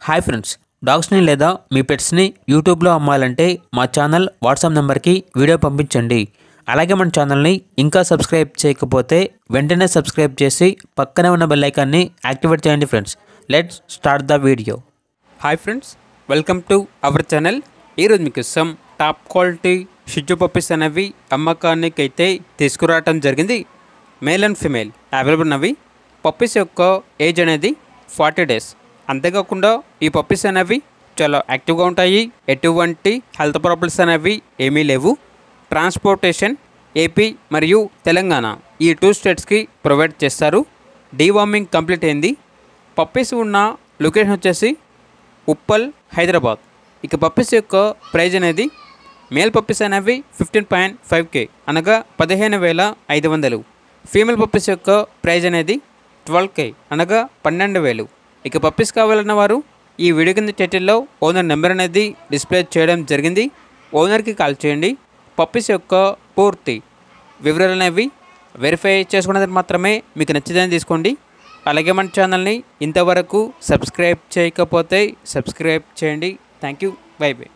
Hi friends, డాగ్స్ని లేదా మీ పెట్స్ని యూట్యూబ్లో అమ్మాలంటే మా ఛానల్ వాట్సాప్ నెంబర్కి వీడియో పంపించండి. అలాగే మన ఛానల్ని ఇంకా సబ్స్క్రైబ్ చేయకపోతే వెంటనే సబ్స్క్రైబ్ చేసి పక్కనే ఉన్న బెల్ ఐకాన్ని యాక్టివేట్ చేయండి friends. Let's start the video. Hi friends, welcome to our channel. ఈరోజు మీకోసం టాప్ క్వాలిటీ షిట్జు పప్పీస్ అనేవి అమ్మకానికి అయితే తీసుకురావటం జరిగింది. మేల్ అండ్ ఫిమేల్ అవైలబుల్ ఉన్నవి. పప్పీస్ యొక్క ఏజ్ అనేది 40 days. అంతేకాకుండా ఈ పప్పీస్ అనేవి చాలా యాక్టివ్గా ఉంటాయి. ఎటువంటి హెల్త్ ప్రాబ్లమ్స్ అనేవి ఏమీ లేవు. ట్రాన్స్పోర్టేషన్ ఏపీ మరియు తెలంగాణ ఈ 2 స్టేట్స్కి ప్రొవైడ్ చేస్తారు. డీవార్మింగ్ కంప్లీట్ అయింది. పప్పీస్ ఉన్న లొకేషన్ వచ్చేసి ఉప్పల్, హైదరాబాద్. ఇక పప్పీస్ యొక్క ప్రైజ్ అనేది మేల్ పప్పీస్ అనేవి 15.5K అనగా 15,500. ఫీమేల్ పప్పీస్ యొక్క ప్రైజ్ అనేది 12K అనగా 12,000. ఇక పప్పీస్ కావాలన్న వారు ఈ వీడియో కింద టైటిల్లో ఓనర్ నెంబర్ అనేది డిస్ప్లే చేయడం జరిగింది. ఓనర్కి కాల్ చేయండి. పప్పీస్ యొక్క పూర్తి వివరాలు అనేవి వెరిఫై చేసుకున్నది మాత్రమే మీకు నచ్చిదని తీసుకోండి. అలాగే మన ఛానల్ని ఇంతవరకు సబ్స్క్రైబ్ చేయకపోతే సబ్స్క్రైబ్ చేయండి. Thank you. By by.